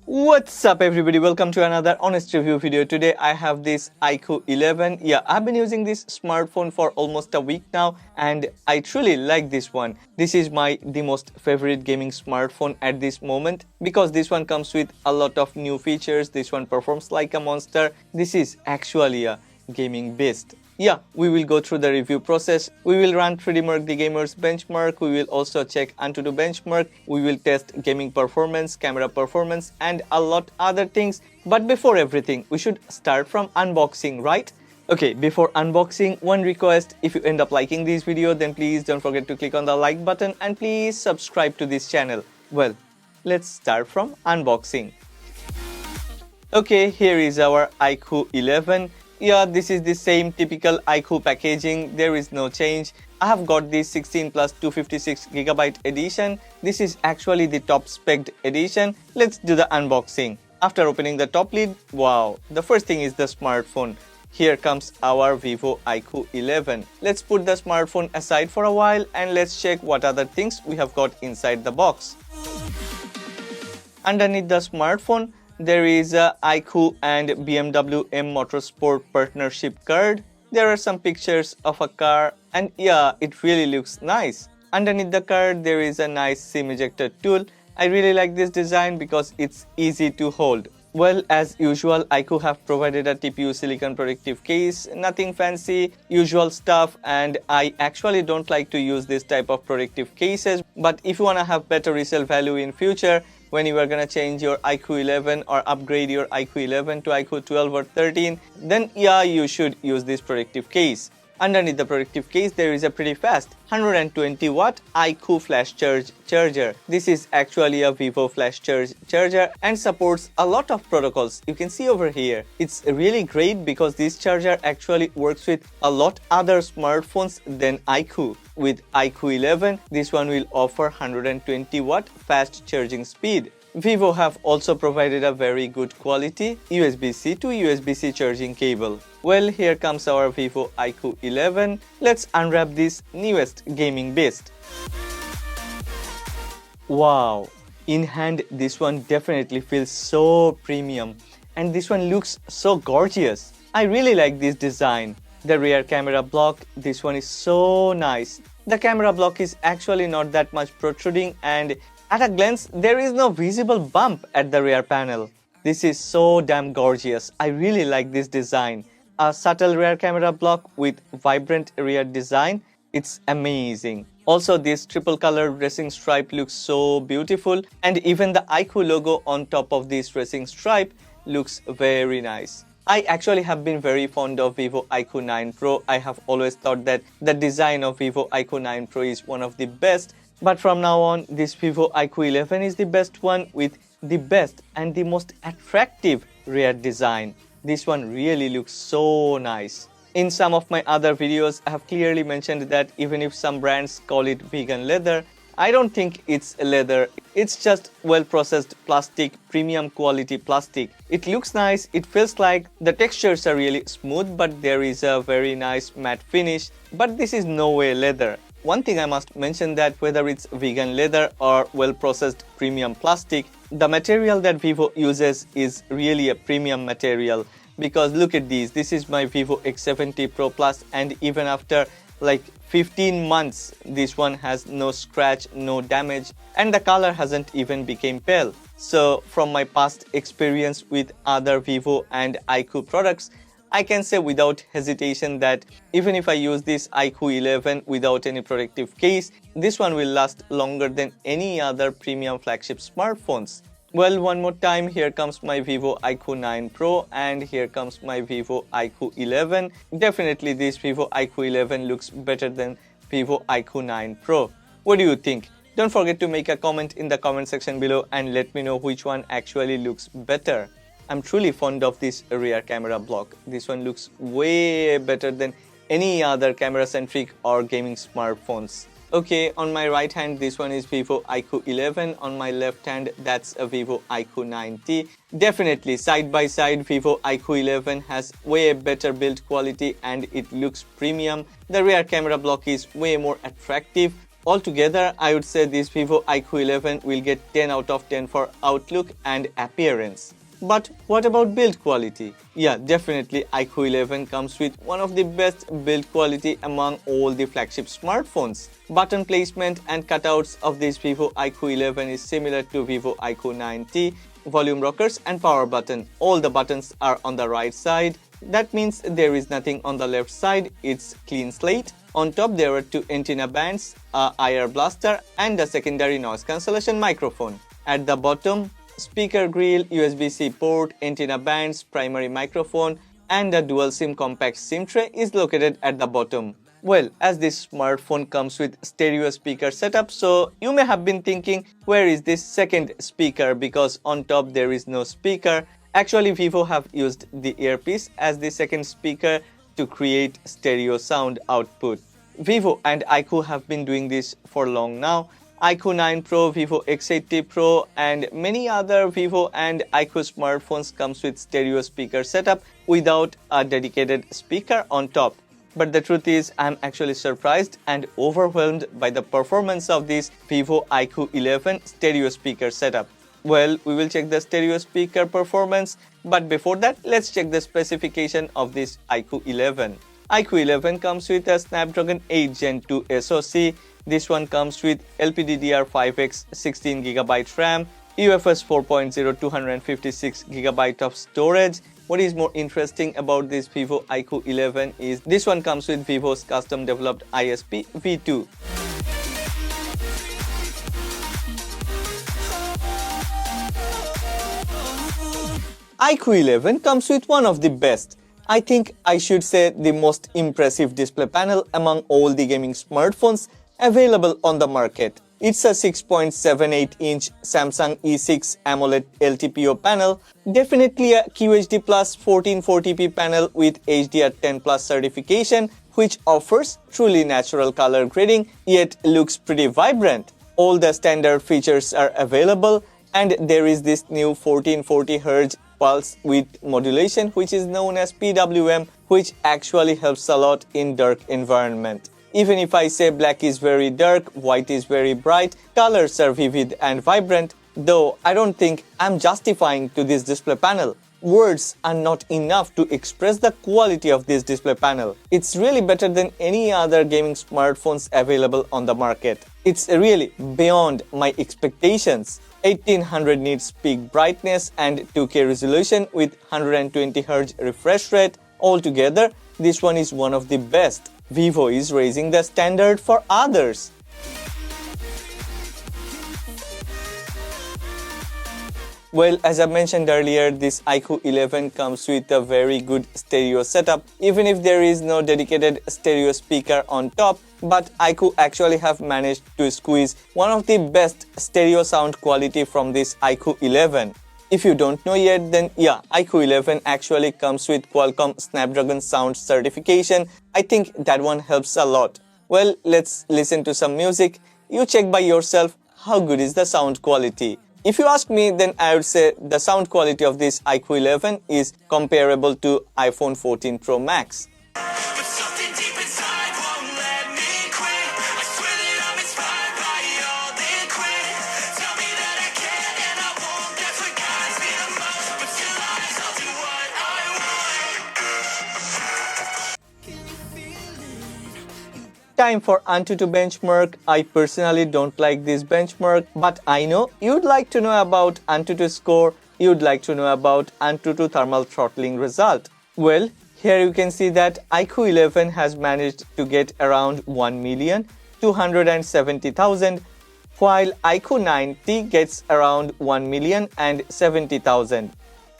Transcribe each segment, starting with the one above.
What's up everybody, welcome to another honest review video. Today I have this iQOO 11. Yeah, I've been using this smartphone for almost a week now and I truly like this one. This is the most favorite gaming smartphone at this moment because this one comes with a lot of new features. This one performs like a monster. This is actually a gaming beast. Yeah, we will go through the review process. We will run 3D Mark the Gamer's benchmark. We will also check Antutu benchmark. We will test gaming performance, camera performance and a lot other things. But before everything, we should start from unboxing, right? Okay, before unboxing, one request. If you end up liking this video, then please don't forget to click on the like button and please subscribe to this channel. Well, let's start from unboxing. Okay, here is our iQOO 11. Yeah, this is the same typical iQOO packaging. There is no change. I have got this 16 plus 256GB edition. This is actually the top spec'd edition. Let's do the unboxing. After opening the top lid, wow, the first thing is the smartphone. Here comes our Vivo iQOO 11. Let's put the smartphone aside for a while and let's check what other things we have got inside the box. Underneath the smartphone, there is a iQOO and BMW M Motorsport partnership card. There are some pictures of a car and yeah, it really looks nice. Underneath the card, there is a nice SIM ejector tool. I really like this design because it's easy to hold. Well, as usual, iQOO have provided a TPU silicon protective case, nothing fancy, usual stuff, and I actually don't like to use this type of protective cases, but if you wanna have better resale value in future, when you are gonna change your iQOO 11 or upgrade your iQOO 11 to iQOO 12 or 13, then yeah, you should use this protective case. Underneath the protective case, there is a pretty fast 120 watt iQOO flash charger. This is actually a Vivo flash charger and supports a lot of protocols. You can see over here. It's really great because this charger actually works with a lot other smartphones than iQOO. With iQOO 11, this one will offer 120 watt fast charging speed. Vivo have also provided a very good quality USB-C to USB-C charging cable. Well, here comes our Vivo iQOO 11. Let's unwrap this newest gaming beast. Wow, in hand this one definitely feels so premium and this one looks so gorgeous. I really like this design. The rear camera block, this one is so nice. The camera block is actually not that much protruding and at a glance, there is no visible bump at the rear panel. This is so damn gorgeous. I really like this design. A subtle rear camera block with vibrant rear design. It's amazing. Also, this triple colored racing stripe looks so beautiful and even the iQOO logo on top of this racing stripe looks very nice. I actually have been very fond of Vivo iQOO 9 Pro. I have always thought that the design of Vivo iQOO 9 Pro is one of the best. But from now on, this Vivo iQOO 11 is the best one with the best and the most attractive rear design. This one really looks so nice. In some of my other videos, I have clearly mentioned that even if some brands call it vegan leather, I don't think it's leather. It's just well-processed plastic, premium quality plastic. It looks nice, it feels like the textures are really smooth, but there is a very nice matte finish. But this is no way leather. One thing I must mention that whether it's vegan leather or well-processed premium plastic, the material that Vivo uses is really a premium material. Because look at these, this is my Vivo X70 Pro Plus and even after like 15 months, this one has no scratch, no damage and the color hasn't even become pale. So from my past experience with other Vivo and iQOO products, I can say without hesitation that even if I use this iQOO 11 without any protective case, this one will last longer than any other premium flagship smartphones. Well, one more time, here comes my Vivo iQOO 9 Pro and here comes my Vivo iQOO 11. Definitely this Vivo iQOO 11 looks better than Vivo iQOO 9 Pro. What do you think? Don't forget to make a comment in the comment section below and let me know which one actually looks better. I'm truly fond of this rear camera block. This one looks way better than any other camera-centric or gaming smartphones. Okay, on my right hand, this one is Vivo iQOO 11. On my left hand, that's a Vivo iQOO 9T. Definitely, side by side, Vivo iQOO 11 has way better build quality and it looks premium. The rear camera block is way more attractive. Altogether, I would say this Vivo iQOO 11 will get 10 out of 10 for outlook and appearance. But what about build quality? Yeah, definitely iQOO 11 comes with one of the best build quality among all the flagship smartphones. Button placement and cutouts of this Vivo iQOO 11 is similar to Vivo iQOO 9T. Volume rockers and power button. All the buttons are on the right side. That means there is nothing on the left side. It's clean slate. On top there are two antenna bands, a IR blaster and a secondary noise cancellation microphone. At the bottom, speaker grill, USB-C port, antenna bands, primary microphone and a dual SIM compact SIM tray is located at the bottom. Well, as this smartphone comes with stereo speaker setup, so you may have been thinking, where is this second speaker, because on top there is no speaker. Actually, Vivo have used the earpiece as the second speaker to create stereo sound output. Vivo and iQOO have been doing this for long now. iQOO 9 Pro, Vivo X80 Pro and many other Vivo and iQOO smartphones comes with stereo speaker setup without a dedicated speaker on top. But the truth is, I'm actually surprised and overwhelmed by the performance of this Vivo iQOO 11 stereo speaker setup. Well, we will check the stereo speaker performance, but before that, let's check the specification of this iQOO 11. iQOO 11 comes with a Snapdragon 8 Gen 2 SoC. This one comes with LPDDR5X 16GB RAM, UFS 4.0 256GB of storage. What is more interesting about this Vivo iQOO 11 is this one comes with Vivo's custom developed ISP V2. iQOO 11 comes with one of the best, I think I should say the most impressive display panel among all the gaming smartphones available on the market. It's a 6.78-inch Samsung E6 AMOLED LTPO panel, definitely a QHD Plus 1440p panel with HDR10 Plus certification, which offers truly natural color grading yet looks pretty vibrant. All the standard features are available and there is this new 1440Hz pulse width modulation which is known as PWM, which actually helps a lot in dark environment. Even if I say black is very dark, white is very bright, colors are vivid and vibrant, though I don't think I'm justifying to this display panel. Words are not enough to express the quality of this display panel. It's really better than any other gaming smartphones available on the market. It's really beyond my expectations. 1800 nits peak brightness and 2K resolution with 120Hz refresh rate. Altogether, this one is one of the best. Vivo is raising the standard for others. Well, as I mentioned earlier, this iQOO 11 comes with a very good stereo setup, even if there is no dedicated stereo speaker on top, but iQOO actually have managed to squeeze one of the best stereo sound quality from this iQOO 11. If you don't know yet, then yeah, iQOO 11 actually comes with Qualcomm Snapdragon Sound certification. I think that one helps a lot. Well, let's listen to some music. You check by yourself how good is the sound quality. If you ask me, then I would say the sound quality of this iQOO 11 is comparable to iPhone 14 Pro Max. Time for Antutu benchmark. I personally don't like this benchmark, but I know you'd like to know about Antutu score, you'd like to know about Antutu thermal throttling result. Well, here you can see that iQOO 11 has managed to get around 1,270,000, while iQOO 9T gets around 1,070,000.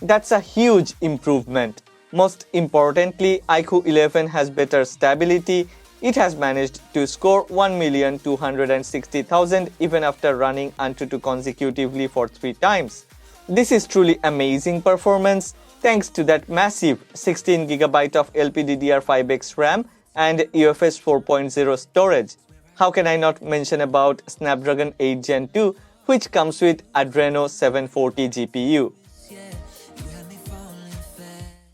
That's a huge improvement. Most importantly, iQOO 11 has better stability. It has managed to score 1,260,000 even after running Antutu consecutively for 3 times. This is truly amazing performance thanks to that massive 16GB of LPDDR5X RAM and UFS 4.0 storage. How can I not mention about Snapdragon 8 Gen 2, which comes with Adreno 740 GPU.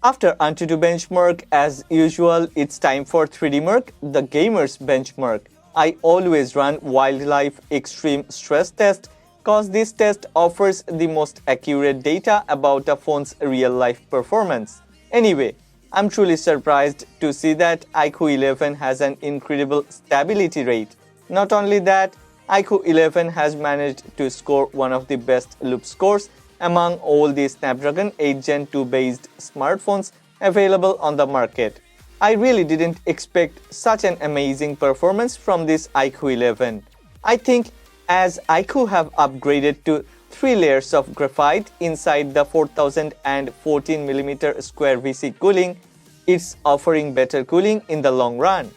After Antutu benchmark, as usual, it's time for 3D Mark, the gamers benchmark. I always run wildlife extreme stress test cause this test offers the most accurate data about a phone's real-life performance. Anyway, I'm truly surprised to see that iQOO 11 has an incredible stability rate. Not only that, iQOO 11 has managed to score one of the best loop scores among all the Snapdragon 8 Gen 2 based smartphones available on the market. I really didn't expect such an amazing performance from this iQOO 11. I think as iQOO have upgraded to 3 layers of graphite inside the 4014mm square VC cooling, it's offering better cooling in the long run.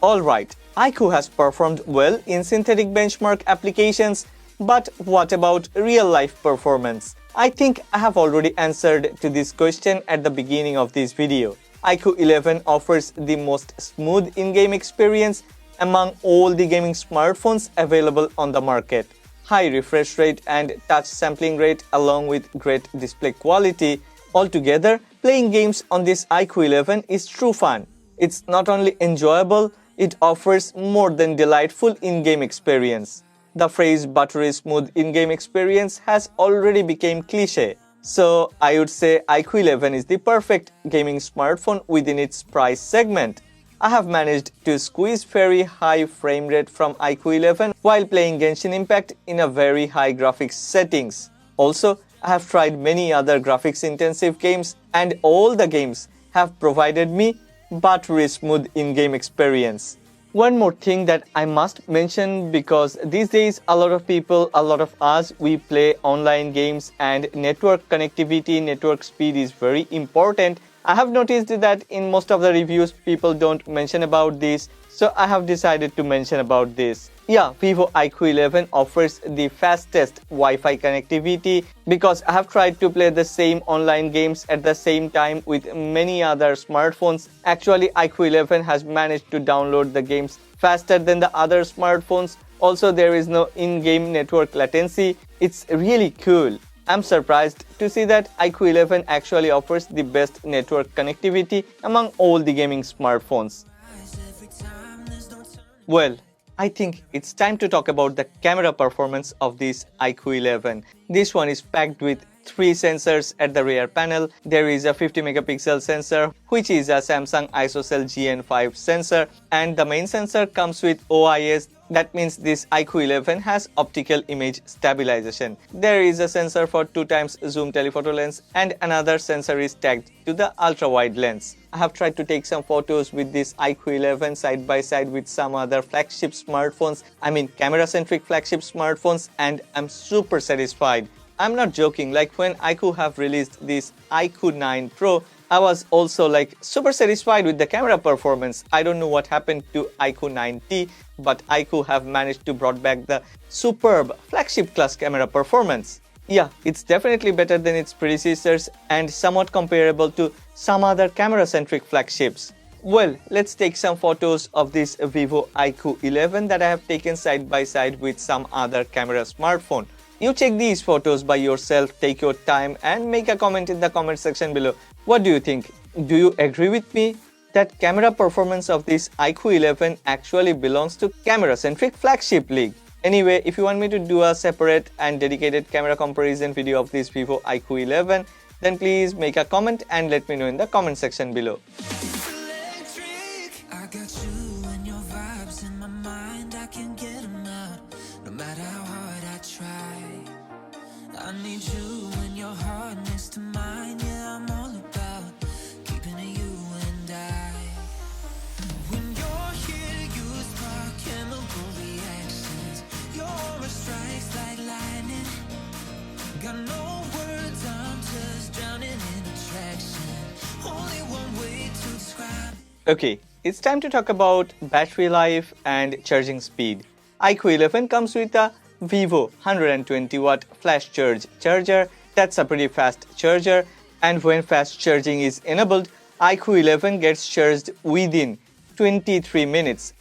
Alright, iQOO has performed well in synthetic benchmark applications, but what about real-life performance? I think I have already answered to this question at the beginning of this video. iQOO 11 offers the most smooth in-game experience among all the gaming smartphones available on the market. High refresh rate and touch sampling rate along with great display quality. Altogether, playing games on this iQOO 11 is true fun. It's not only enjoyable, it offers more than delightful in-game experience. The phrase buttery smooth in-game experience has already become cliché. So I would say iQOO 11 is the perfect gaming smartphone within its price segment. I have managed to squeeze very high frame rate from iQOO 11 while playing Genshin Impact in a very high graphics settings. Also, I have tried many other graphics intensive games and all the games have provided me buttery smooth in-game experience. One more thing that I must mention, because these days a lot of people, a lot of us, we play online games and network connectivity, network speed is very important. I have noticed that in most of the reviews people don't mention about this, so I have decided to mention about this. Yeah, Vivo iQOO 11 offers the fastest Wi-Fi connectivity because I have tried to play the same online games at the same time with many other smartphones. Actually, iQOO 11 has managed to download the games faster than the other smartphones. Also, there is no in-game network latency. It's really cool. I'm surprised to see that iQOO 11 actually offers the best network connectivity among all the gaming smartphones. Well, I think it's time to talk about the camera performance of this iQOO 11. This one is packed with 3 sensors at the rear panel. There is a 50 megapixel sensor which is a Samsung ISOCELL GN5 sensor, and the main sensor comes with OIS. That means this iQOO 11 has optical image stabilization. There is a sensor for 2x zoom telephoto lens and another sensor is tagged to the ultra wide lens. I have tried to take some photos with this iQOO 11 side by side with some other flagship smartphones, camera centric flagship smartphones, and I'm super satisfied. I'm not joking, like when iQOO have released this iQOO 9 Pro, I was also super satisfied with the camera performance. I don't know what happened to iQOO 9T, but iQOO have managed to brought back the superb flagship class camera performance. Yeah, it's definitely better than its predecessors and somewhat comparable to some other camera-centric flagships. Well, let's take some photos of this Vivo iQOO 11 that I have taken side by side with some other camera smartphone. You check these photos by yourself, take your time and make a comment in the comment section below. What do you think? Do you agree with me that camera performance of this iQOO 11 actually belongs to camera-centric flagship league? Anyway, if you want me to do a separate and dedicated camera comparison video of this Vivo iQOO 11, then please make a comment and let me know in the comment section below. Okay, it's time to talk about battery life and charging speed. iQOO 11 comes with a Vivo 120 watt flash charge charger. That's a pretty fast charger, and when fast charging is enabled, iQOO 11 gets charged within 23 minutes.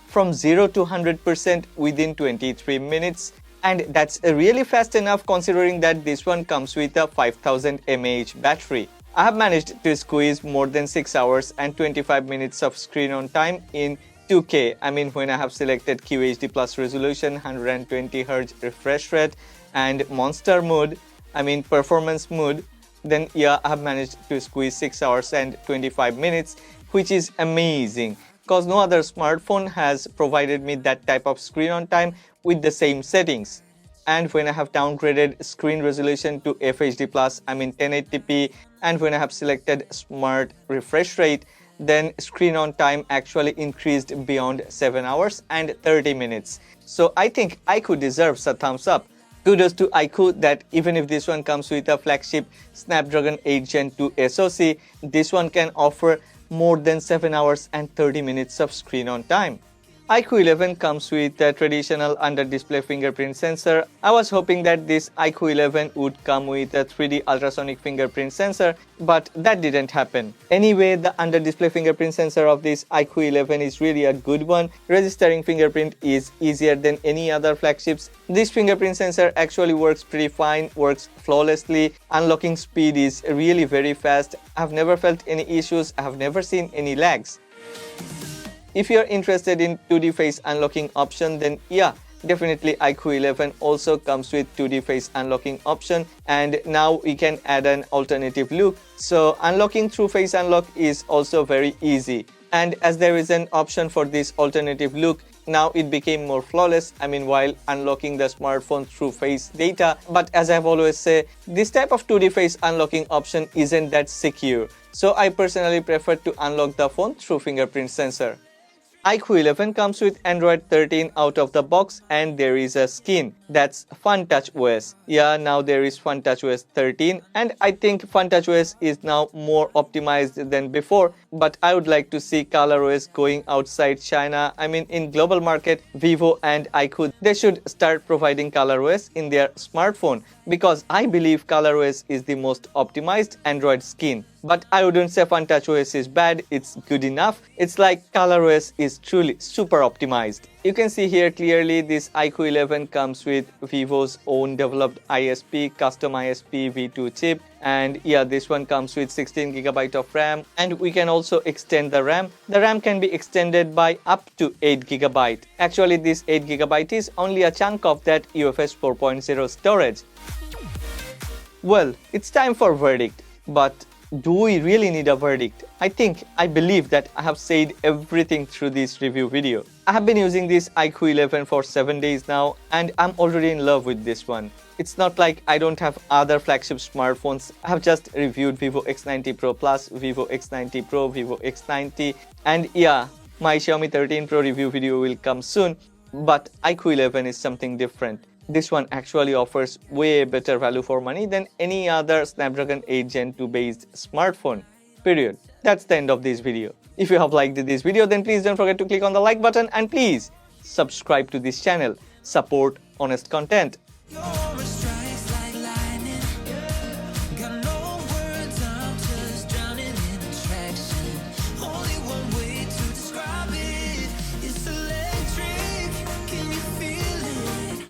From 0 to 100% within 23 minutes. And that's really fast enough considering that this one comes with a 5000 mAh battery. I have managed to squeeze more than 6 hours and 25 minutes of screen on time in 2K. I mean, when I have selected QHD plus resolution, 120Hz refresh rate and monster mode, I mean performance mode, then yeah, I have managed to squeeze 6 hours and 25 minutes, which is amazing because no other smartphone has provided me that type of screen on time with the same settings. And when I have downgraded screen resolution to FHD plus, I mean 1080p, and when I have selected smart refresh rate, then screen on time actually increased beyond 7 hours and 30 minutes. So I think iQOO deserves a thumbs up. Kudos to iQOO that even if this one comes with a flagship Snapdragon 8 Gen 2 SoC, this one can offer more than 7 hours and 30 minutes of screen on time. iQOO 11 comes with a traditional under-display fingerprint sensor. I was hoping that this iQOO 11 would come with a 3D ultrasonic fingerprint sensor, but that didn't happen. Anyway, the under-display fingerprint sensor of this iQOO 11 is really a good one. Registering fingerprint is easier than any other flagships. This fingerprint sensor actually works pretty fine, works flawlessly. Unlocking speed is really very fast. I've never felt any issues. I have never seen any lags. If you're interested in 2D face unlocking option, then yeah, definitely iQOO 11 also comes with 2D face unlocking option, and now we can add an alternative look. So unlocking through face unlock is also very easy. And as there is an option for this alternative look, now it became more flawless, I mean while unlocking the smartphone through face data. But as I've always said, this type of 2D face unlocking option isn't that secure. So I personally prefer to unlock the phone through fingerprint sensor. iQOO 11 comes with Android 13 out of the box, and there is a skin, that's FunTouchOS. Yeah, now there is FunTouchOS 13, and I think FunTouchOS is now more optimized than before, but I would like to see ColorOS going outside China. I mean, in global market, Vivo and iQOO, they should start providing ColorOS in their smartphone, because I believe ColorOS is the most optimized Android skin. But I wouldn't say FunTouchOS is bad, it's good enough. It's like ColorOS is truly super optimized. You can see here clearly this iQOO 11 comes with Vivo's own developed ISP, custom ISP V2 chip. And yeah, this one comes with 16GB of RAM, and we can also extend the RAM. The RAM can be extended by up to 8GB. Actually, this 8GB is only a chunk of that UFS 4.0 storage. Well, it's time for verdict, but do we really need a verdict? I believe that I have said everything through this review video. I have been using this iQOO 11 for 7 days now, and I'm already in love with this one. It's not like I don't have other flagship smartphones. I have just reviewed Vivo X70 Pro Plus, Vivo X90 Pro, Vivo X90, and yeah, my Xiaomi 13 Pro review video will come soon, but iQOO 11 is something different. This one actually offers way better value for money than any other Snapdragon 8 Gen 2 based smartphone. Period. That's the end of this video. If you have liked this video, then please don't forget to click on the like button, and please subscribe to this channel. Support honest content.